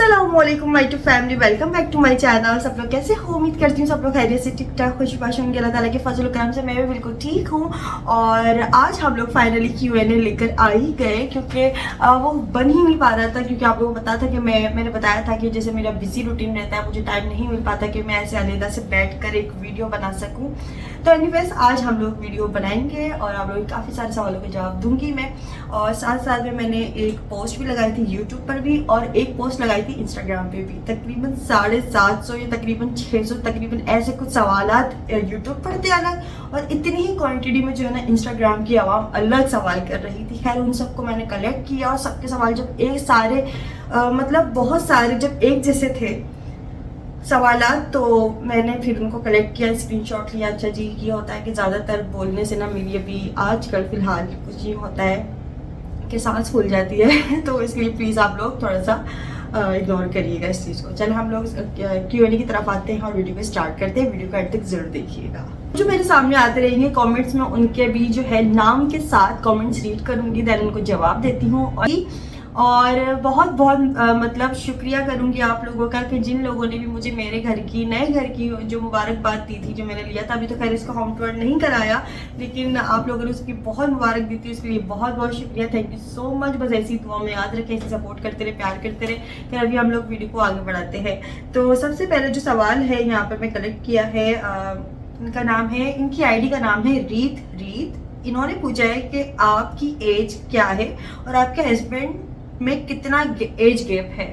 अस्सलामुअलैकुम my to family, welcome back to my channel. सब लोग कैसे हो? उम्मीद करती हूँ सब लोग खैरियत से ठीक ठाक खुशबाश होंगे। अल्लाह ताला के फजल करम से मैं भी बिल्कुल ठीक हूँ। और आज हम लोग फाइनली Q&A लेकर आ ही गए, क्योंकि वो बन ही नहीं पा रहा था। क्योंकि आप लोगों को पता था कि मैंने बताया था कि जैसे मेरा बिजी रूटीन रहता है, मुझे टाइम नहीं मिल पाता कि मैं ऐसे अलहदा से बैठ कर एक वीडियो बना सकूँ। तो एनीवेज आज हम लोग वीडियो बनाएंगे और आप लोगों के काफ़ी सारे सवालों के जवाब दूंगी मैं। और साथ साथ में मैंने एक पोस्ट भी लगाई थी यूट्यूब पर भी और एक पोस्ट लगाई थी इंस्टाग्राम पे भी। तकरीबन 750 या तकरीबन 600 तकरीबन ऐसे कुछ सवालात यूट्यूब पर थे अलग, और इतनी ही क्वांटिटी में जो है ना इंस्टाग्राम की आवाम अलग सवाल कर रही थी। खैर उन सबको मैंने कलेक्ट किया और सबके सवाल जब एक सारे मतलब बहुत सारे जब एक जैसे थे सवालात, तो मैंने फिर उनको कलेक्ट किया, स्क्रीनशॉट लिया। अच्छा जी, ये होता है कि ज़्यादातर बोलने से ना मेरी अभी आजकल फ़िलहाल कुछ ये होता है कि सांस फूल जाती है तो इसलिए प्लीज़ आप लोग थोड़ा सा इग्नोर करिएगा इस चीज़ को। चल हम लोग Q&A की तरफ आते हैं और वीडियो को स्टार्ट करते हैं। वीडियो को एंड तक जरूर देखिएगा। जो मेरे सामने आते रहेंगे कमेंट्स में, उनके भी जो है नाम के साथ कमेंट्स रीड करूँगी, देन उनको जवाब देती हूँ। और बहुत बहुत मतलब शुक्रिया करूंगी आप लोगों का कि जिन लोगों ने भी मुझे मेरे घर की नए घर की जो मुबारकबाद दी थी, जो मैंने लिया था। अभी तो खैर इसका होम टूर नहीं कराया, लेकिन आप लोगों ने उसकी बहुत मुबारक दी थी, उसके लिए बहुत बहुत शुक्रिया। Thank you so much. बस ऐसी दुआ में याद रखें, ऐसी सपोर्ट करते रहे, प्यार करते रहे। फिर अभी हम लोग वीडियो को आगे बढ़ाते हैं। तो सबसे पहले जो सवाल है यहाँ पर मैं कलेक्ट किया है, इनका नाम है, इनकी आईडी का नाम है रीत। इन्होंने पूछा है कि आपकी एज क्या है और आपके हस्बैंड में कितना एज गैप है,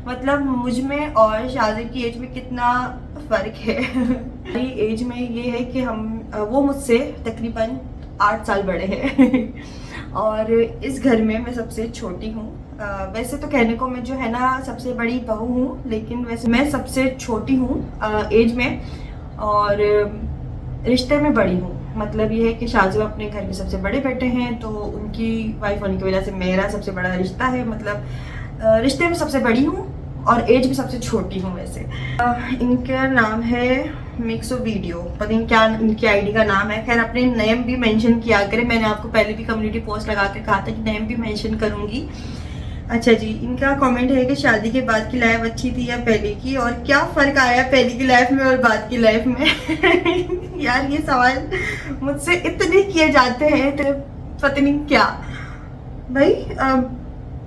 मतलब मुझ में और शादी की एज में कितना फ़र्क है। मेरी एज में ये है कि वो मुझसे तकरीबन 8 साल बड़े हैं और इस घर में मैं सबसे छोटी हूँ। वैसे तो कहने को मैं जो है ना सबसे बड़ी बहू हूँ, लेकिन वैसे मैं सबसे छोटी हूँ एज में और रिश्ते में बड़ी हूँ। मतलब ये है कि शाहजू अपने घर के सबसे बड़े बेटे हैं, तो उनकी वाइफ होने की वजह से मेरा सबसे बड़ा रिश्ता है। मतलब रिश्ते में सबसे बड़ी हूँ और एज में सबसे छोटी हूँ। वैसे इनका नाम है मिक्सो वीडियो, पता नहीं क्या इनकी आईडी का नाम है। खैर अपने नेम भी मेंशन किया करें, मैंने आपको पहले भी कम्युनिटी पोस्ट लगा कर कहा था कि नेम भी मेंशन करूँगी। अच्छा जी, इनका कमेंट है कि शादी के बाद की लाइफ अच्छी थी या पहले की, और क्या फ़र्क आया पहले की लाइफ में और बाद की लाइफ में। यार ये सवाल मुझसे इतने किए जाते हैं तो पता नहीं क्या। भाई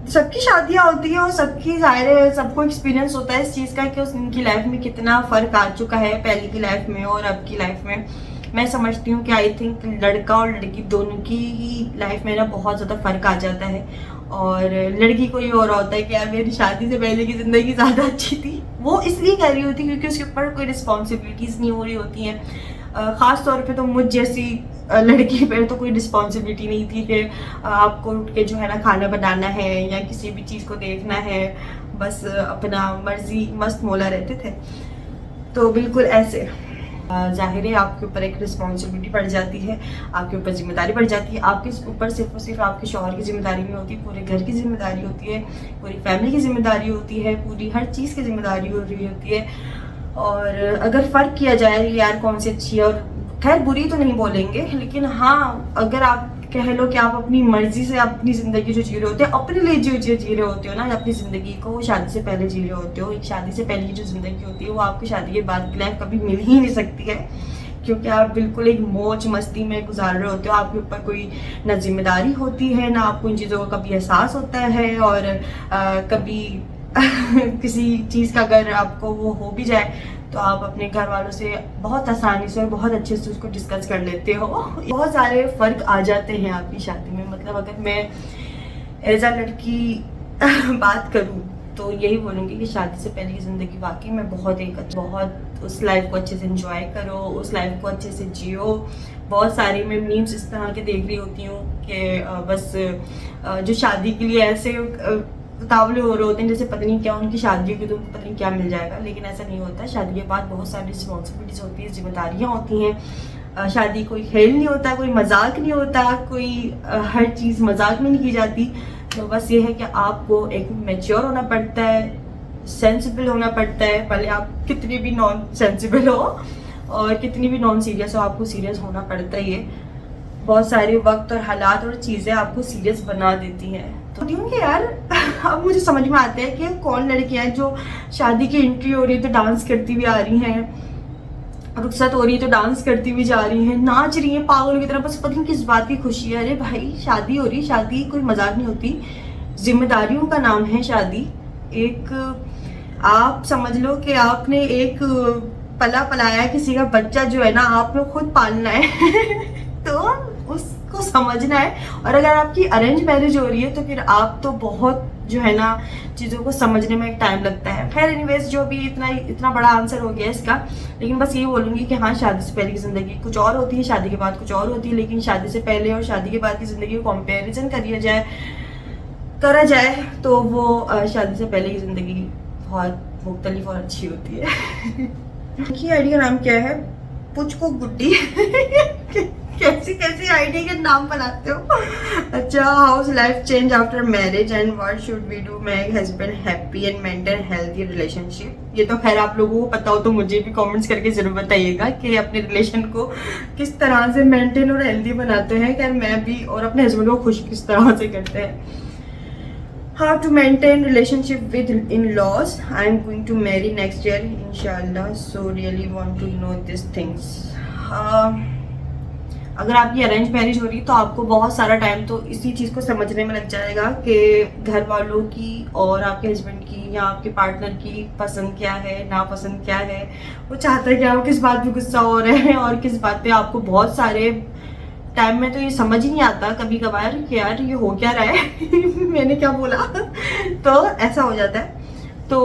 सबकी शादियाँ होती हैं और सबकी ज़ाहिर है सबको एक्सपीरियंस होता है इस चीज़ का कि उनकी लाइफ में कितना फ़र्क आ चुका है पहले की लाइफ में और अब की लाइफ में। मैं समझती हूँ कि आई थिंक लड़का और लड़की दोनों की ही लाइफ में ना बहुत ज़्यादा फ़र्क आ जाता है। और लड़की को ये हो रहा होता है कि यार मेरी शादी से पहले की ज़िंदगी ज़्यादा अच्छी थी। वो इसलिए कह रही होती है क्योंकि उसके ऊपर कोई रिस्पॉन्सिबिलिटीज़ नहीं हो रही होती हैं। ख़ास तौर पे तो मुझ जैसी लड़की पर तो कोई रिस्पॉन्सिबिलिटी नहीं थी कि आपको उठ के जो है ना खाना बनाना है या किसी भी चीज़ को देखना है, बस अपना मर्जी मस्त मौला रहते थे। तो बिल्कुल ऐसे जाहिर है आपके ऊपर एक रिस्पॉन्सिबिलिटी पड़ जाती है, आपके ऊपर जिम्मेदारी पड़ जाती है। आपके ऊपर सिर्फ और सिर्फ आपके शौहर की जिम्मेदारी नहीं होती, पूरे घर की जिम्मेदारी होती है, पूरी फैमिली की जिम्मेदारी होती है, पूरी हर चीज़ की जिम्मेदारी हो रही होती है। और अगर फ़र्क किया जाए यार कौन सी अच्छी है, और खैर बुरी तो नहीं बोलेंगे, लेकिन हाँ अगर आप कह लो कि आप अपनी मर्जी से अपनी ज़िंदगी जो जी रहे होते हो, अपने लिए जो जी रहे होते हो ना अपनी ज़िंदगी को, वो शादी से पहले जी रहे होते हो। एक शादी से पहले की जो ज़िंदगी होती है वो आपको शादी के बाद की लाइफ कभी मिल ही नहीं सकती है, क्योंकि आप बिल्कुल एक मौज मस्ती में गुजार रहे होते हो। आपके ऊपर कोई ना जिम्मेदारी होती है, ना आपको इन चीज़ों का कभी एहसास होता है। और कभी किसी चीज़ का अगर आपको वो हो भी जाए तो आप अपने घर वालों से बहुत आसानी से और बहुत अच्छे से उसको डिस्कस कर लेते हो। बहुत सारे फ़र्क आ जाते हैं आपकी शादी में। मतलब अगर मैं एज अ लड़की बात करूँ तो यही बोलूँगी कि शादी से पहले की ज़िंदगी वाकई में बहुत उस लाइफ को अच्छे से एंजॉय करो, उस लाइफ को अच्छे से जियो। बहुत सारी मैं मीम्स इस तरह के देख रही होती हूँ कि बस जो शादी के लिए ऐसे उतावले हो रहे होते हैं जैसे पता नहीं क्या उनकी शादी की तो पता नहीं क्या मिल जाएगा, लेकिन ऐसा नहीं होता। शादी के बाद बहुत सारी रिस्पॉन्सिबिलिटीज़ होती है, जिम्मेदारियाँ होती हैं। शादी कोई खेल नहीं होता, कोई मजाक नहीं होता, कोई हर चीज़ मजाक में नहीं की जाती। तो बस ये है कि आपको एक मैच्योर होना पड़ता है, सेंसिबल होना पड़ता है। भले आप कितने भी नॉन सेंसिबल हो और कितनी भी नॉन सीरियस हो, आपको सीरियस होना पड़ता ही है। बहुत सारे वक्त और हालात और चीज़ें आपको सीरियस बना देती हैं। तो क्योंकि यार अब मुझे समझ में आता है कि कौन लड़कियां हैं जो शादी की एंट्री हो रही है तो डांस करती हुई आ रही हैं, रुखसत हो रही है तो डांस करती हुई जा रही हैं, नाच रही हैं पागल की तरह, बस पता नहीं किस बात की खुशी है। अरे भाई शादी हो रही, शादी कोई मजाक नहीं होती, जिम्मेदारियों का नाम है शादी। एक आप समझ लो कि आपने एक पला पलाया किसी का बच्चा जो है ना आपने खुद पालना है तो उसको समझना है। और अगर आपकी अरेंज मैरिज हो रही है तो फिर आप तो बहुत जो है ना चीज़ों को समझने में एक टाइम लगता है। खैर एनीवेज, जो भी इतना बड़ा आंसर हो गया इसका, लेकिन बस ये बोलूँगी कि हाँ, शादी से पहले की ज़िंदगी कुछ और होती है, शादी के बाद कुछ और होती है, लेकिन शादी से पहले और शादी के बाद की ज़िंदगी को कंपेरिजन करा जाए तो वो शादी से पहले की ज़िंदगी बहुत मुख्तलिफ और अच्छी होती है। की आईडी का नाम क्या है? पुचको गुड्डी कैसी कैसी आईडी के नाम बनाते हो। अच्छा, how's life change after marriage and what should we do make husband happy and maintain healthy relationship. ये तो खैर आप लोगों को पता हो तो मुझे भी कमेंट्स करके जरूर बताइएगा कि अपने रिलेशन को किस तरह से मेंटेन और हेल्थी बनाते हैं। खैर मैं भी, और अपने हस्बैंड को खुश किस तरह से करते हैं। How to maintain relationship with in-laws? I am going to marry next year, inshallah. So really want to know these things. अगर आपकी अरेंज मैरिज हो रही तो आपको बहुत सारा टाइम तो इसी चीज़ को समझने में लग जाएगा कि घर वालों की और आपके हस्बैंड की या आपके पार्टनर की पसंद क्या है, नापसंद क्या है, वो चाहता है कि आप किस बात पे गुस्सा हो रहे हैं और किस बात पे आपको बहुत सारे टाइम में तो ये समझ ही नहीं आता कभी कभार कि यार ये हो क्या रहा है मैंने क्या बोला तो ऐसा हो जाता है। तो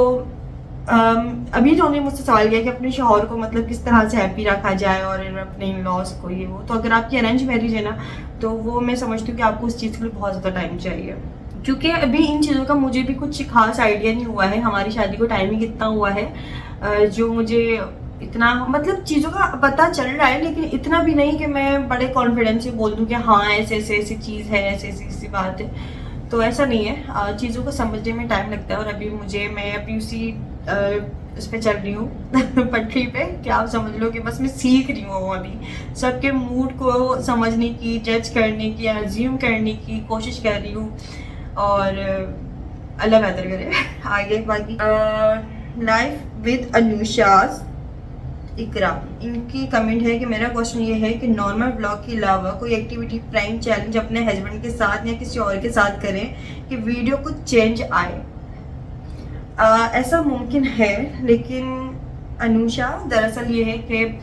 अभी उन्होंने मुझसे सवाल किया कि अपने शौहर को मतलब किस तरह से हैप्पी रखा जाए और अपने इन लॉज को ये वो। तो अगर आपकी अरेंज मैरिज है ना तो वो मैं समझती हूँ कि आपको उस चीज़ के लिए बहुत ज़्यादा टाइम चाहिए, क्योंकि अभी इन चीज़ों का मुझे भी कुछ खास आइडिया नहीं हुआ है। हमारी शादी को टाइम ही कितना हुआ है जो मुझे इतना मतलब चीज़ों का पता चल रहा है, लेकिन इतना भी नहीं कि मैं बड़े कॉन्फिडेंस से बोल दूँ कि हाँ ऐसे ऐसी चीज़ है, ऐसी बात है। तो ऐसा नहीं है, चीज़ों को समझने में टाइम लगता है। और अभी मैं अभी उसी उस पर चल रही हूँ पटरी पे, कि आप समझ लो कि बस मैं सीख रही हूँ अभी सबके मूड को समझने की, जज करने की, अज्यूम करने की कोशिश कर रही हूँ। और अल्लाह बेहतर करे आगे। बाकी लाइफ विद अनुषाज इकरा, इनकी कमेंट है कि मेरा क्वेश्चन ये है कि नॉर्मल ब्लॉग के अलावा कोई एक्टिविटी, प्रैंक, चैलेंज अपने हस्बैंड के साथ या किसी और के साथ करें कि वीडियो कुछ चेंज आए। ऐसा मुमकिन है, लेकिन अनुषा दरअसल ये है कि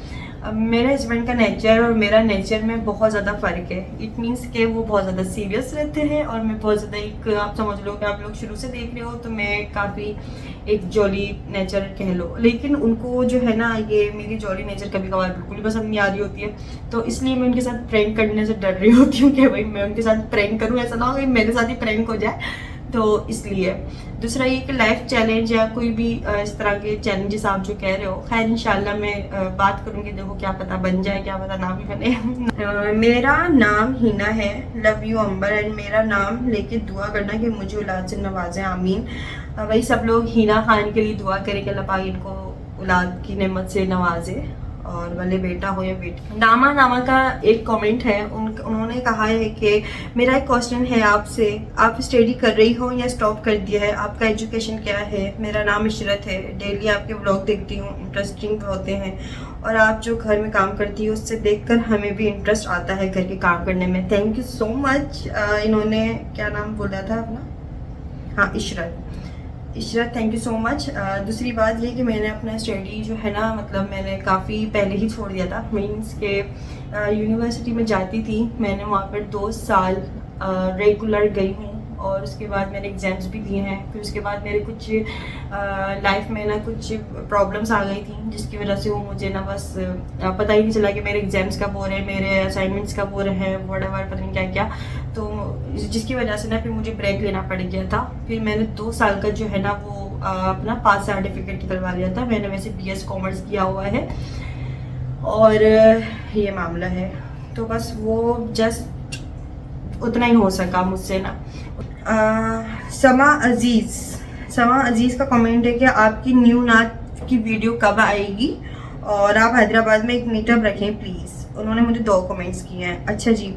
मेरे हस्बैंड का नेचर और मेरा नेचर में बहुत ज़्यादा फ़र्क है। इट मीन्स कि वो बहुत ज़्यादा सीरियस रहते हैं और मैं बहुत ज़्यादा एक, आप समझ लो कि आप लोग शुरू से देख रहे हो तो मैं काफ़ी एक जॉली नेचर कह लो, लेकिन उनको जो है ना ये मेरी जॉली नेचर कभी कभार बिल्कुल ही पसंद नहीं आ रही होती है। तो इसलिए मैं उनके साथ प्रैंक करने से डर रही होती हूँ कि भाई मैं उनके साथ प्रैंक करूँ, ऐसा ना हो कि मेरे साथ ही प्रैंक हो जाए। तो इसलिए दूसरा ये कि लाइफ चैलेंज या कोई भी इस तरह के चैलेंजेस आप जो कह रहे हो, खैर इंशाल्लाह मैं बात करूँगी, देखो क्या पता बन जाए, क्या पता ना भी बने। मेरा नाम हिना है, लव यू अंबर, एंड मेरा नाम लेके दुआ करना कि मुझे औलाद से नवाजें, आमीन। वही सब लोग हिना खान के लिए दुआ करें कि अल्लाह पाक इनको औलाद की नेमत से नवाजे और भले बेटा हो या बेटी। नामा का एक कमेंट है, उन्होंने कहा है कि मेरा एक क्वेश्चन है आपसे, आप स्टडी कर रही हो या स्टॉप कर दिया है, आपका एजुकेशन क्या है? मेरा नाम इशरत है, डेली आपके व्लॉग देखती हूँ, इंटरेस्टिंग होते हैं और आप जो घर में काम करती हो उससे देखकर हमें भी इंटरेस्ट आता है घर के काम करने में। Thank you so much. इन्होंने क्या नाम बोला था अपना? हाँ, Ishrat, thank you so much. दूसरी बात ये कि मैंने अपना स्टडी जो है ना मतलब मैंने काफ़ी पहले ही छोड़ दिया था। मीन्स के यूनिवर्सिटी में जाती थी, मैंने वहाँ पर 2 साल रेगुलर गई हूँ और उसके बाद मैंने एग्ज़ाम्स भी दिए हैं। फिर उसके बाद मेरे कुछ लाइफ में ना कुछ प्रॉब्लम्स आ गई थी जिसकी वजह से वो मुझे ना बस पता ही नहीं चला कि मेरे एग्ज़ाम्स कब हो रहे हैं, मेरे असाइनमेंट्स कब हो रहे हैं, व्हाटएवर पता नहीं क्या क्या। तो जिसकी वजह से ना फिर मुझे ब्रेक लेना पड़ गया था। फिर मैंने 2 साल का जो है ना वो अपना पास सर्टिफिकेट निकलवा लिया था। मैंने वैसे BS कॉमर्स किया हुआ है और ये मामला है। तो बस वो जस्ट उतना ही हो सका मुझसे ना। समा अजीज़ का कमेंट है कि आपकी न्यू नाच की वीडियो कब आएगी और आप हैदराबाद में एक मीटअप रखें प्लीज़। उन्होंने मुझे 2 कमेंट्स किए हैं। अच्छा जी,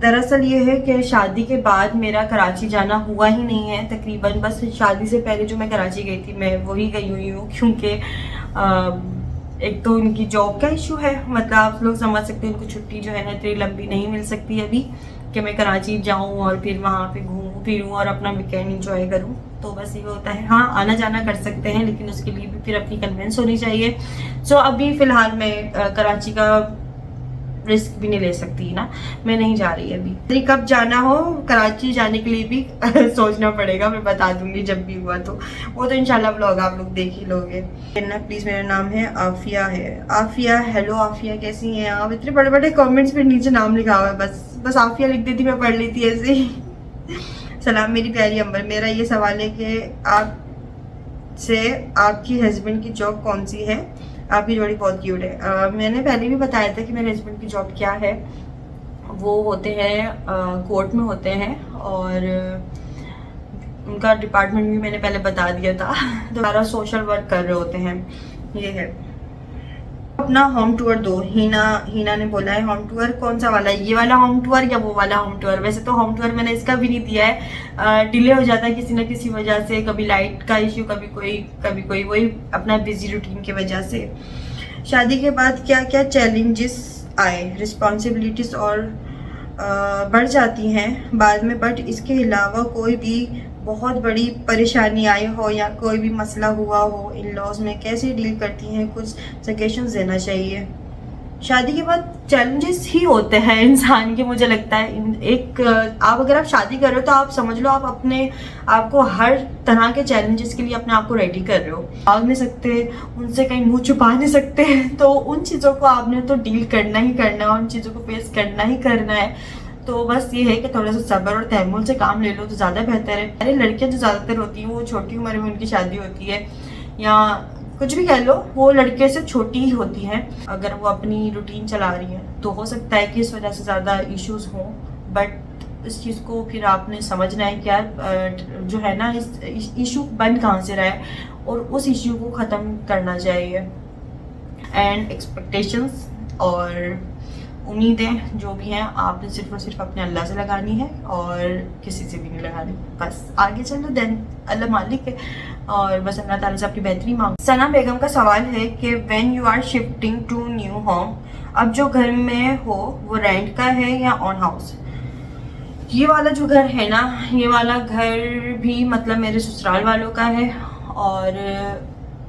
दरअसल ये है कि शादी के बाद मेरा कराची जाना हुआ ही नहीं है तकरीबन। बस शादी से पहले जो मैं कराची गई थी मैं वही गई हुई हूँ, क्योंकि एक तो उनकी जॉब का इशू है, मतलब आप लोग समझ सकते हैं उनको छुट्टी जो है ना इतनी लंबी नहीं मिल सकती अभी कि मैं कराची जाऊँ और फिर वहाँ पे घूमूँ फिरूँ और अपना वीकेंड इंजॉय करूँ। तो बस ये होता है। हाँ, आना जाना कर सकते हैं, लेकिन उसके लिए भी फिर अपनी कन्वेंस होनी चाहिए। सो अभी फ़िलहाल मैं कराची का रिस्क भी नहीं ले सकती ना, मैं नहीं जा रही अभी। यदि कब जाना हो कराची जाने के लिए भी सोचना पड़ेगा, मैं बता दूंगी जब भी हुआ तो। वो तो इंशाल्लाह व्लॉग आप लोग देख ही लोगे। प्लीज, मेरा नाम है आफिया है। आफिया, हेलो आफिया, कैसी हैं आप? इतने बड़े बड़े कमेंट्स पे नीचे नाम लिखा हुआ है, बस आफिया लिख देती, मैं पढ़ लेती ऐसे ही। सलाम मेरी प्यारी अंबर, मेरा ये सवाल है कि आपकी हस्बैंड की जॉब कौन सी है? आपकी जोड़ी बहुत क्यूट है। मैंने पहले भी बताया था कि मेरे हस्बैंड की जॉब क्या है। वो होते हैं कोर्ट में होते हैं, और उनका डिपार्टमेंट भी मैंने पहले बता दिया था। दोबारा सोशल वर्क कर रहे होते हैं। ये है। अपना होम टूर दो। हीना ने बोला है होम टूर कौन सा वाला, ये वाला होम टूर या वो वाला होम टूर? वैसे तो होम टूर मैंने इसका भी नहीं दिया है, डिले हो जाता है किसी न किसी वजह से, कभी लाइट का इश्यू, कभी कोई, वही अपना बिजी रूटीन की वजह से। शादी के बाद क्या क्या चैलेंजेस आए? रिस्पॉन्सिबिलिटीज और बढ़ जाती हैं बाद में, बट इसके अलावा कोई भी बहुत बड़ी परेशानी आई हो या कोई भी मसला हुआ हो इन लॉज में, कैसे डील करती हैं? कुछ सजेशंस देना चाहिए। शादी के बाद चैलेंजेस ही होते हैं इंसान के, मुझे लगता है। आप अगर आप शादी कर रहे हो तो आप समझ लो आप आपको हर तरह के चैलेंजेस के लिए अपने आप को रेडी कर रहे हो। भाग नहीं सकते उनसे, कहीं मुंह छुपा नहीं सकते, तो उन चीज़ों को आपने तो डील करना ही करना है, उन चीज़ों को फेस करना ही करना है। तो बस ये है कि थोड़ा सा सब्र और तहम्मुल से काम ले लो तो ज़्यादा बेहतर है। अरे लड़कियां जो ज़्यादातर होती हैं वो छोटी उम्र में उनकी शादी होती है, या कुछ भी कह लो, वो लड़के से छोटी ही होती हैं। अगर वो अपनी रूटीन चला रही हैं तो हो सकता है कि इस वजह से ज़्यादा इश्यूज हों, बट इस चीज़ को फिर आपने समझना है कि यार जो है ना इस इशू बन कहाँ से रहा है और उस इशू को ख़त्म करना चाहिए। एंड एक्सपेक्टेशंस और उम्मीदें जो भी हैं आपने सिर्फ और सिर्फ अपने अल्लाह से लगानी है और किसी से भी नहीं लगानी। बस आगे चलो, देन अल्लाह मालिक है, और बस अल्लाह ताला से अपनी बेहतरी मांग। सना बेगम का सवाल है कि when you are shifting to new home, अब जो घर में हो वो रेंट का है या ऑन हाउस? ये वाला जो घर है ना, ये वाला घर भी मतलब मेरे ससुराल वालों का है, और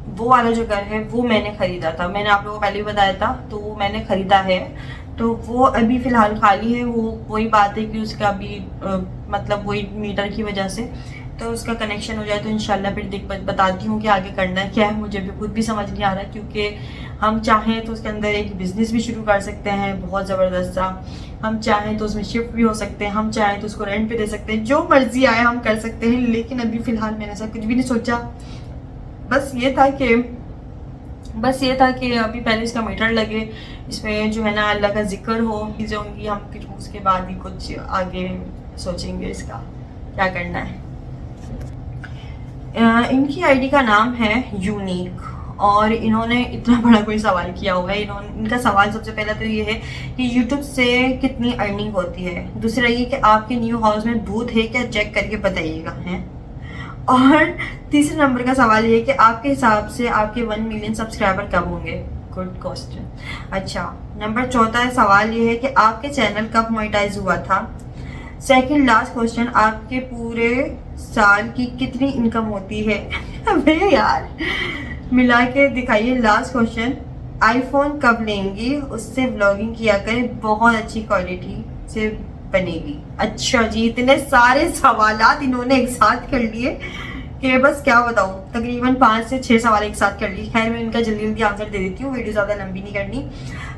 वो वाला जो घर है वो मैंने खरीदा था। मैंने आप लोगों को पहले भी बताया था, तो वो मैंने खरीदा है। तो वो अभी फ़िलहाल खाली है। वो वही बात है कि उसका अभी मतलब वही मीटर की वजह से तो उसका कनेक्शन हो जाए तो इंशाल्लाह फिर बताती हूँ कि आगे करना है क्या है। मुझे भी खुद भी समझ नहीं आ रहा, क्योंकि हम चाहें तो उसके अंदर एक बिज़नेस भी शुरू कर सकते हैं बहुत ज़बरदस्त सा, हम चाहें तो उसमें शिफ्ट भी हो सकते हैं, हम चाहें तो उसको रेंट पे दे सकते हैं, जो मर्जी आए हम कर सकते हैं। लेकिन अभी फ़िलहाल मैंने ऐसा कुछ भी नहीं सोचा। बस ये था कि अभी पहले इसका मीटर लगे, इसमें जो है ना अल्लाह का जिक्र हो, चीज़ें होंगी, हम कुछ उसके बाद ही कुछ आगे सोचेंगे इसका क्या करना है। इनकी आईडी का नाम है यूनिक, और इन्होंने इतना बड़ा कोई सवाल किया हुआ है। इनका सवाल सबसे पहला तो ये है कि यूट्यूब से कितनी अर्निंग होती है। दूसरा ये कि आपके न्यू हाउस में भूत है क्या, चेक करके बताइएगा है। और तीसरे नंबर का सवाल ये है कि आपके हिसाब से आपके 1 मिलियन सब्सक्राइबर कब होंगे? Good question. अच्छा, नंबर चौथा सवाल ये है कि आपके चैनल कब मोनेटाइज हुआ था? सेकंड लास्ट क्वेश्चन, आपके पूरे साल की कितनी इनकम होती है? अबे यार, मिला के दिखाइए। लास्ट क्वेश्चन, आईफोन कब लेंगी? उससे व्लॉगिंग किया करें, बहुत अच्छी क्वालिटी से बनेगी। अच्छा जी, इतने सारे सवालात इन्होंने एक साथ कर लिए कि बस क्या बताऊं, तकरीबन 5 से 6 सवाल एक साथ कर लिए। खैर मैं इनका जल्दी जल्दी आंसर दे देती हूँ, वीडियो ज़्यादा लंबी नहीं करनी।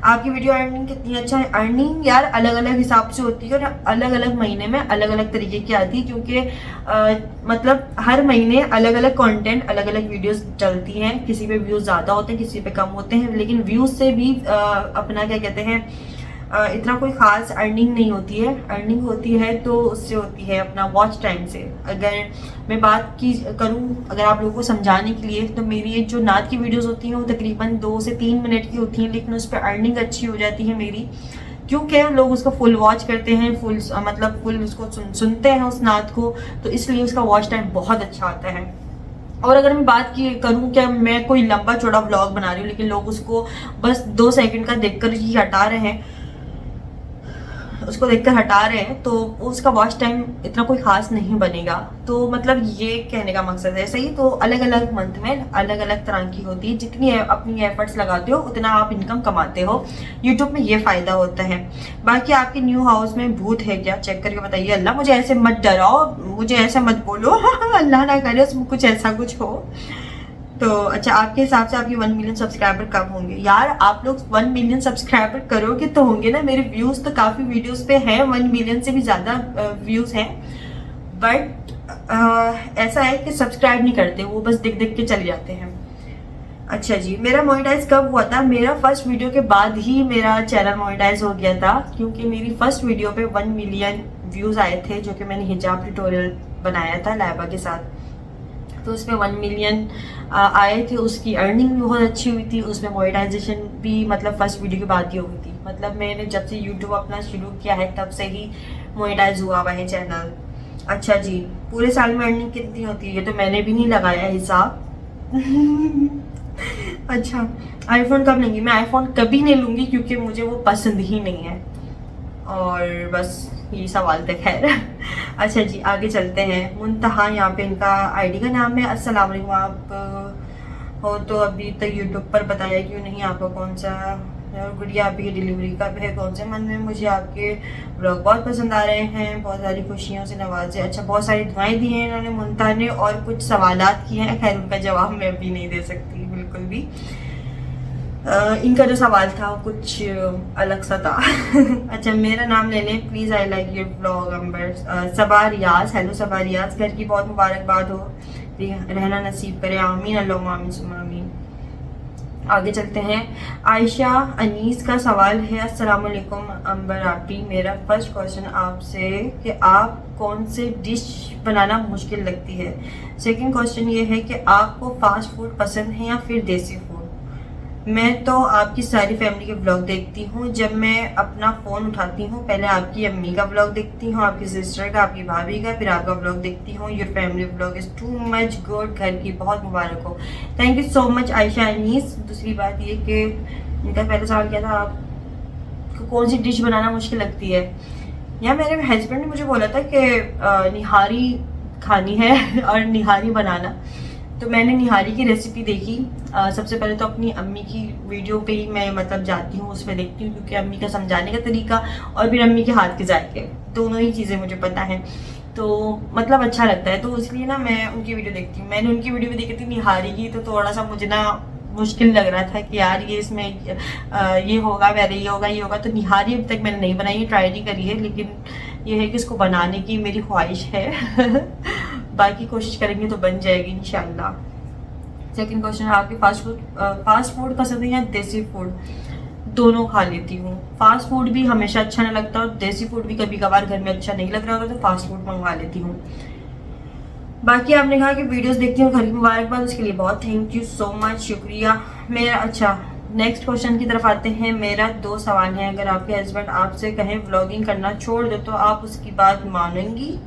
आपकी वीडियो अर्निंग कितनी? अच्छा, अर्निंग यार अलग अलग हिसाब से होती है और अलग अलग महीने में अलग अलग तरीके की आती है, क्योंकि मतलब हर महीने अलग अलग कंटेंट, अलग अलग वीडियोस चलती हैं। किसी पे व्यूज़ ज़्यादा होते हैं, किसी पे कम होते हैं, लेकिन व्यूज़ से भी अपना क्या कहते हैं इतना कोई ख़ास अर्निंग नहीं होती है। अर्निंग होती है तो उससे होती है अपना वॉच टाइम से। अगर मैं बात करूं अगर आप लोगों को समझाने के लिए, तो मेरी जो नात की वीडियोस होती हैं वो तकरीबन 2 से 3 मिनट की होती हैं, लेकिन उस पर अर्निंग अच्छी हो जाती है मेरी। क्योंकि लोग उसको फुल वॉच करते हैं, फुल मतलब फुल उसको सुनते हैं उस नात को, तो इसलिए उसका वॉच टाइम बहुत अच्छा आता है। और अगर मैं बात की करूँ कि मैं कोई लंबा चौड़ा व्लॉग बना रही हूँ लेकिन लोग उसको बस 2 सेकंड का देखकर ही हटा रहे हैं, तो उसका वॉच टाइम इतना कोई खास नहीं बनेगा। तो मतलब ये कहने का मकसद है। सही, तो अलग अलग मंथ में अलग अलग तरह की होती है, जितनी अपनी एफर्ट्स लगाते हो उतना आप इनकम कमाते हो। यूट्यूब में ये फायदा होता है। बाकी आपके न्यू हाउस में भूत है क्या, चेक करके बताइए। अल्लाह मुझे ऐसे मत डराओ, मुझे ऐसे मत बोलो अल्लाह ना करे उसमें कुछ ऐसा कुछ हो। तो अच्छा, आपके हिसाब से आपके 1 मिलियन सब्सक्राइबर कब होंगे? यार आप लोग 1 मिलियन सब्सक्राइबर करोगे तो होंगे ना। मेरे व्यूज तो काफी वीडियोस पे हैं, 1 मिलियन से भी ज्यादा व्यूज हैं, बट ऐसा है कि सब्सक्राइब नहीं करते, वो बस देख देख के चले जाते हैं। अच्छा जी, मेरा मोनेटाइज कब हुआ था? मेरा फर्स्ट वीडियो के बाद ही मेरा चैनल मोनेटाइज हो गया था, क्योंकि मेरी फर्स्ट वीडियो पे 1 मिलियन व्यूज आए थे, जो कि मैंने हिजाब ट्यूटोरियल बनाया था लाइबा के साथ। तो उसमें 1 मिलियन आए थे, उसकी अर्निंग भी बहुत अच्छी हुई थी, उसमें मोनेटाइजेशन भी मतलब फर्स्ट वीडियो के बाद ही हुई थी। मतलब मैंने जब से यूट्यूब अपना शुरू किया है तब से ही मोनेटाइज हुआ हुआ है चैनल। अच्छा जी, पूरे साल में अर्निंग कितनी होती है? ये तो मैंने भी नहीं लगाया हिसाब अच्छा, आईफोन कब लेंगी? मैं आईफोन कभी नहीं लूँगी क्योंकि मुझे वो पसंद ही नहीं है। और बस ये सवाल तक है अच्छा जी, आगे चलते हैं। मुंतहा यहाँ पे इनका आईडी का नाम है। अस्सलाम वालेकुम, आप हो तो अभी तक यूट्यूब पर बताया क्यों नहीं? आपको कौन सा गुड़िया आपकी डिलीवरी कब है? कौन से मन में? मुझे आपके ब्लॉग बहुत पसंद आ रहे हैं, बहुत सारी खुशियों से नवाजे। अच्छा, बहुत सारी दुआएं दी हैं इन्होंने मुंतहा ने, और कुछ सवालात किए हैं, खैर उनका जवाब मैं अभी नहीं दे सकती बिल्कुल भी। इनका जो सवाल था वो कुछ अलग सा था अच्छा, मेरा नाम ले लें please, I like your blog number. Saba Riyaz, hello Saba Riyaz, घर की बहुत मुबारकबाद हो, रहना नसीब करे, आमीन अल्लाहुम्मा आमीन सुम्मा आमीन। आगे चलते हैं। आयशा अनीस का सवाल है, अस्सलाम वालेकुम अंबर आपी, मेरा फर्स्ट क्वेश्चन आपसे कि आप कौन से डिश बनाना मुश्किल लगती है? सेकंड क्वेश्चन ये है कि आपको फास्ट फूड पसंद है या फिर देसी फूड? मैं तो आपकी सारी फैमिली के ब्लॉग देखती हूँ। जब मैं अपना फ़ोन उठाती हूँ पहले आपकी अम्मी का ब्लॉग देखती हूँ, आपकी सिस्टर का, आपकी भाभी का, फिर आपका ब्लॉग देखती हूँ। Your family blog is too much good, घर की बहुत मुबारक हो। Thank you so much Ayesha Anees. दूसरी बात ये कि इनका पहला सवाल क्या था, आपको कौन सी डिश बनाना मुश्किल लगती है? या मेरे हस्बैंड ने मुझे बोला था कि निहारी खानी है और निहारी बनाना, तो मैंने निहारी की रेसिपी देखी। सबसे पहले तो अपनी अम्मी की वीडियो पे ही मैं मतलब जाती हूँ, उसमें देखती हूँ, क्योंकि अम्मी का समझाने का तरीका और फिर अम्मी के हाथ के जायके, दोनों ही चीज़ें मुझे पता है, तो मतलब अच्छा लगता है, तो इसलिए ना मैं उनकी वीडियो देखती हूँ। मैंने उनकी वीडियो भी देखी थी निहारी की, तो थोड़ा सा मुझे ना मुश्किल लग रहा था कि यार ये इसमें ये होगा, वैसे ये होगा, तो निहारी अभी तक मैंने नहीं बनाई, ट्राई नहीं करी है, लेकिन ये है कि इसको बनाने की मेरी ख्वाहिश है बाकी कोशिश करेंगे तो बन जाएगी इंशाल्लाह। सेकंड क्वेश्चन है, आपके फास्ट फूड पसंद है या देसी फूड? दोनों खा लेती हूँ। फास्ट फूड भी हमेशा अच्छा नहीं लगता और देसी फूड भी कभी कभार घर में अच्छा नहीं लग रहा होगा तो फास्ट फूड मंगवा लेती हूँ। बाकी आपने कहा कि वीडियोस देखती हूँ, घर की मुबारकबाद, उसके लिए बहुत थैंक यू सो मच, शुक्रिया। मेरा अच्छा, नेक्स्ट क्वेश्चन की तरफ आते हैं। मेरा 2 सवाल हैं। अगर आपके हस्बैंड आपसे कहें व्लॉगिंग करना छोड़ दो तो आप उसकी बात मानेंगी?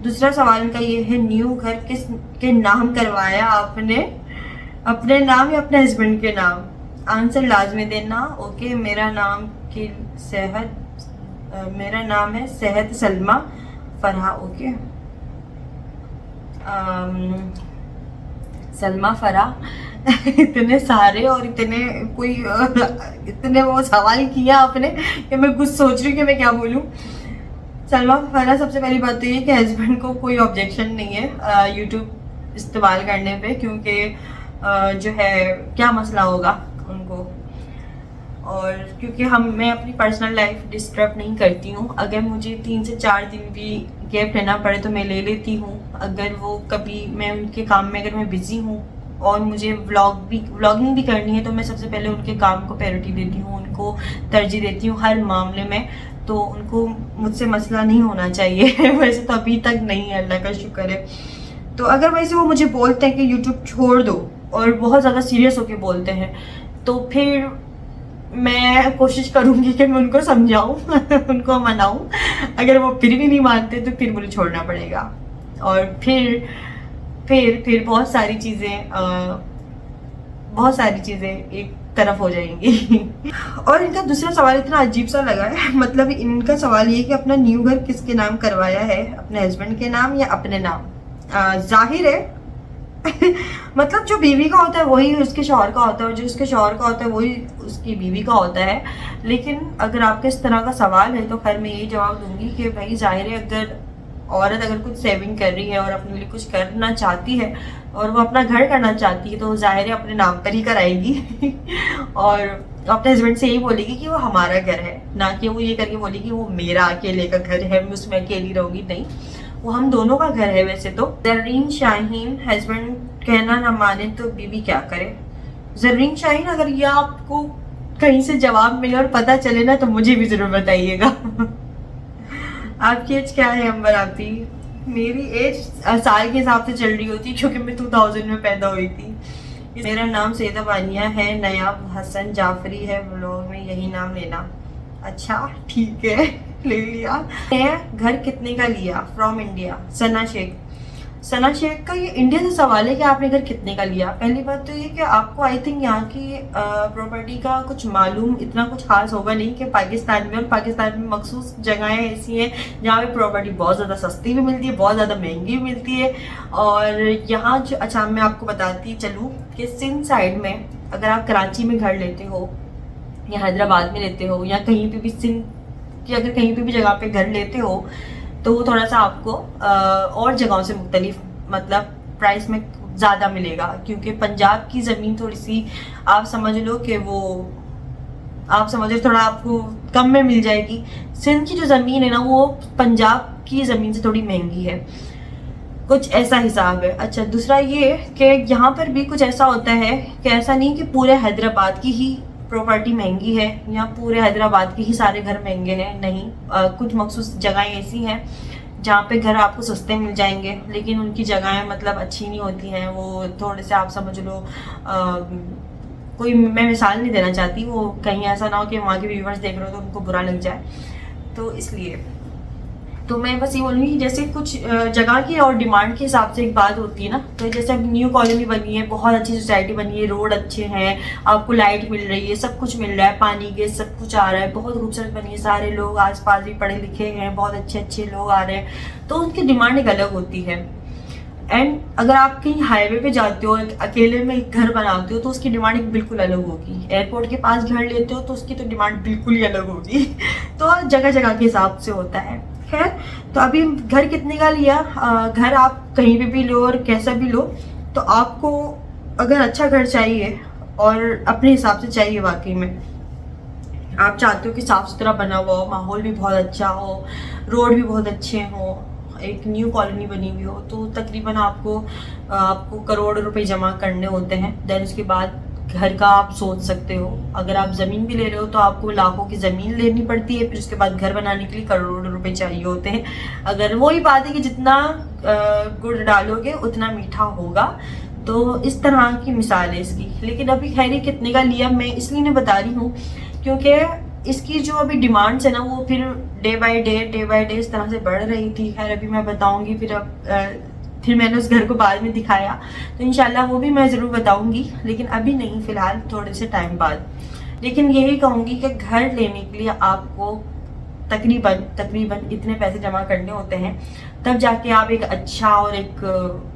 दूसरा सवाल का ये है, न्यू घर किस के नाम करवाया आपने, अपने नाम या अपने हस्बैंड के नाम? आंसर लाजमी देना। ओके, मेरा नाम है सेहत सलमा फरहा। ओके, सलमा फरहा इतने सारे और इतने वो सवाल किया आपने कि मैं कुछ सोच रही हूँ कि मैं क्या बोलूँ। सलमा फरहा, सबसे पहली बात तो ये कि हस्बैंड को कोई ऑब्जेक्शन नहीं है यूट्यूब इस्तेमाल करने पे, क्योंकि जो है क्या मसला होगा उनको, और क्योंकि मैं अपनी पर्सनल लाइफ डिस्टर्ब नहीं करती हूँ। अगर मुझे 3 से 4 दिन भी गैप लेना पड़े तो मैं ले लेती हूँ। अगर वो कभी मैं उनके काम में अगर मैं बिज़ी हूँ और मुझे व्लॉगिंग भी करनी है तो मैं सबसे पहले उनके काम को प्रायोरिटी देती हूँ, उनको तरजीह देती हूँ हर मामले में, तो उनको मुझसे मसला नहीं होना चाहिए वैसे तो अभी तक नहीं है, अल्लाह का शुक्र है। तो अगर वैसे वो मुझे बोलते हैं कि यूट्यूब छोड़ दो और बहुत ज़्यादा सीरियस होके बोलते हैं तो फिर मैं कोशिश करूंगी कि मैं उनको समझाऊं उनको मनाऊं। अगर वो फिर भी नहीं मानते तो फिर मुझे छोड़ना पड़ेगा, और फिर बहुत सारी चीज़ें एक तरफ हो जाएंगी और इनका दूसरा सवाल इतना अजीब सा लगा है, मतलब इनका सवाल ये कि अपना न्यू घर किसके नाम करवाया है, अपने हस्बैंड के नाम या अपने नाम। जाहिर है मतलब जो बीवी का होता है वही उसके शौहर का होता है, और जो उसके शौहर का होता है वही उसकी बीवी का होता है। लेकिन अगर आपके इस तरह का सवाल है तो खैर मैं यही जवाब दूंगी कि भाई जाहिर है, अगर औरत अगर कुछ सेविंग कर रही है और अपने लिए कुछ करना चाहती है और वो अपना घर करना चाहती है तो जाहिर है अपने नाम पर ही कराएगी और अपने हस्बैंड से यही बोलेगी कि वो हमारा घर है, ना कि वो ये करके बोलेगी वो मेरा अकेले का घर है, मैं उसमें अकेली रहूंगी। नहीं, वो हम दोनों का घर है। वैसे तो जर्रीन शाहीन, हस्बैंड कहना ना माने तो बीवी क्या करे। जर्रीन शाहीन, अगर ये आपको कहीं से जवाब मिले और पता चले ना तो मुझे भी जरूर बताइएगा आपकी एज क्या है अंबर आपी? मेरी एज साल के हिसाब से चल रही होती क्योंकि मैं 2000 में पैदा हुई थी। मेरा नाम सैदा बानिया है, नयाब हसन जाफरी है, व्लॉग में यही नाम लेना। अच्छा ठीक है ले लिया। घर कितने का लिया? फ्रॉम इंडिया, सना शेख। सना शेख का ये इंडिया से सवाल है कि आपने घर कितने का लिया। पहली बात तो ये कि आपको आई थिंक यहाँ की प्रॉपर्टी का कुछ मालूम इतना कुछ खास होगा नहीं कि पाकिस्तान में, और पाकिस्तान में मखसूस जगहें ऐसी हैं जहाँ पे प्रॉपर्टी बहुत ज़्यादा सस्ती भी मिलती है, बहुत ज़्यादा महंगी भी मिलती है। और यहाँ जो, अच्छा मैं आपको बताती चलूँ कि सिंध साइड में अगर आप कराची में घर लेते हो या हैदराबाद में लेते हो या कहीं पर भी सिंध कि अगर कहीं पे भी जगह पे घर लेते हो तो वो थोड़ा सा आपको और जगहों से मुख्तलिफ मतलब प्राइस में ज़्यादा मिलेगा, क्योंकि पंजाब की ज़मीन थोड़ी सी आप समझ लो कि वो आप समझ लो थोड़ा आपको कम में मिल जाएगी। सिंध की जो ज़मीन है ना वो पंजाब की ज़मीन से थोड़ी महंगी है, कुछ ऐसा हिसाब है। अच्छा दूसरा ये कि यहाँ पर भी कुछ ऐसा होता है कि ऐसा नहीं कि पूरे हैदराबाद की ही प्रॉपर्टी महंगी है या पूरे हैदराबाद के ही सारे घर महंगे हैं, नहीं। कुछ मखसूस जगहें ऐसी हैं जहाँ पे घर आपको सस्ते मिल जाएंगे लेकिन उनकी जगहें मतलब अच्छी नहीं होती हैं, वो थोड़े से आप समझ लो कोई मैं मिसाल नहीं देना चाहती, वो कहीं ऐसा ना हो कि वहाँ के व्यूवर्स देख रहे हो तो उनको बुरा लग जाए, तो इसलिए तो मैं बस ये बोलूँगी जैसे कुछ जगह की और डिमांड के हिसाब से एक बात होती है ना। तो जैसे अब न्यू कॉलोनी बनी है, बहुत अच्छी सोसाइटी बनी है, रोड अच्छे हैं, आपको लाइट मिल रही है, सब कुछ मिल रहा है, पानी गैस सब कुछ आ रहा है, बहुत खूबसूरत बनी है, सारे लोग आसपास भी पढ़े लिखे हैं, बहुत अच्छे अच्छे लोग आ रहे हैं, तो उनकी डिमांड एक अलग होती है। एंड अगर आप कहीं हाईवे पे जाते हो अकेले में एक घर बनाते हो तो उसकी डिमांड एक बिल्कुल अलग होगी। एयरपोर्ट के पास घर लेते हो तो उसकी तो डिमांड बिल्कुल ही अलग होगी तो जगह जगह के हिसाब से होता है। खैर तो अभी घर कितने का लिया, घर आप कहीं पे भी लो और कैसा भी लो, तो आपको अगर अच्छा घर चाहिए और अपने हिसाब से चाहिए, वाकई में आप चाहते हो कि साफ़ सुथरा बना हुआ हो, माहौल भी बहुत अच्छा हो, रोड भी बहुत अच्छे हो, एक न्यू कॉलोनी बनी हुई हो, तो तकरीबन आपको करोड़ रुपए जमा करने होते हैं। देन उसके बाद घर का आप सोच सकते हो, अगर आप ज़मीन भी ले रहे हो तो आपको लाखों की ज़मीन लेनी पड़ती है, फिर उसके बाद घर बनाने के लिए करोड़ों रुपए चाहिए होते हैं। अगर वही बात है कि जितना गुड़ डालोगे उतना मीठा होगा, तो इस तरह की मिसाल है इसकी। लेकिन अभी खैर कितने का लिया मैं इसलिए नहीं बता रही हूँ क्योंकि इसकी जो अभी डिमांड्स है ना वो फिर डे बाय डे इस तरह से बढ़ रही थी। खैर अभी मैं बताऊँगी, फिर मैंने उस घर को बाद में दिखाया तो इंशाल्लाह वो भी मैं ज़रूर बताऊंगी, लेकिन अभी नहीं, फ़िलहाल थोड़े से टाइम बाद। लेकिन यही कहूँगी कि घर लेने के लिए आपको तकरीबन इतने पैसे जमा करने होते हैं, तब जाके आप एक अच्छा और एक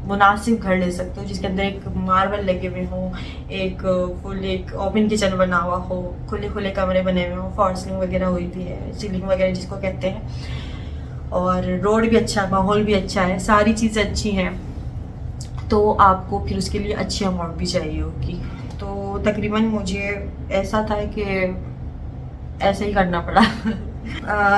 मुनासिब घर ले सकते हो जिसके अंदर एक मार्बल लगे हुए हों, एक ओपन किचन बना हुआ हो, खुले कमरे बने हुए हों, फॉल सीलिंग वगैरह हुई भी है, सीलिंग वगैरह जिसको कहते हैं, और रोड भी अच्छा है, माहौल भी अच्छा है, सारी चीज़ें अच्छी हैं, तो आपको फिर उसके लिए अच्छी अमाउंट भी चाहिए होगी। तो तकरीबन मुझे ऐसा था कि ऐसे ही करना पड़ा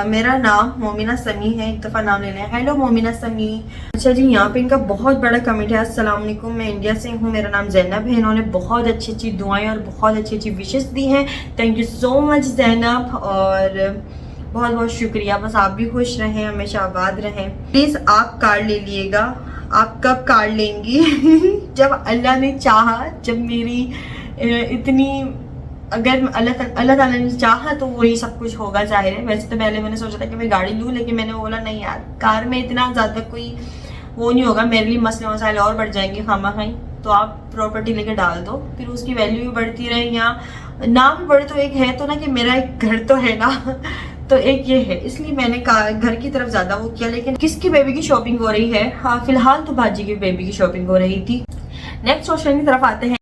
मेरा नाम मोमिना समी है, एक दफ़ा नाम ले लें। हेलो मोमिना समी। अच्छा जी, यहाँ पे इनका बहुत बड़ा कमेंट है, अस्सलाम वालेकुम, मैं इंडिया से हूँ, मेरा नाम जैनब है। इन्होंने बहुत अच्छी अच्छी दुआएं और बहुत अच्छी अच्छी विशेस दी हैं। Thank you so much Zainab, और बहुत बहुत शुक्रिया। बस आप भी खुश रहें, हमेशा आबाद रहें। प्लीज़ आप कार्ड ले लिएगा। आप कब कार्ड लेंगी जब अल्लाह ने चाहा, जब मेरी इतनी अगर अल्लाह ताला ने चाहा तो वही सब कुछ होगा, जाहिर है। वैसे तो पहले मैंने सोचा था कि मैं गाड़ी लूँ, लेकिन मैंने बोला नहीं यार, कार में इतना ज़्यादा कोई वो नहीं होगा, मेरे लिए मसले मसाइल और बढ़ जाएंगे खामा खाई। तो आप प्रॉपर्टी लेके डाल दो, फिर उसकी वैल्यू भी बढ़ती रहे, या ना भी बढ़े तो एक है तो ना कि मेरा एक घर तो है ना तो एक ये है, इसलिए मैंने घर की तरफ ज़्यादा वो किया। लेकिन किसकी बेबी की शॉपिंग हो रही है? हाँ, फिलहाल तो बाजी की बेबी की शॉपिंग हो रही थी। नेक्स्ट क्वेश्चन की तरफ आते हैं।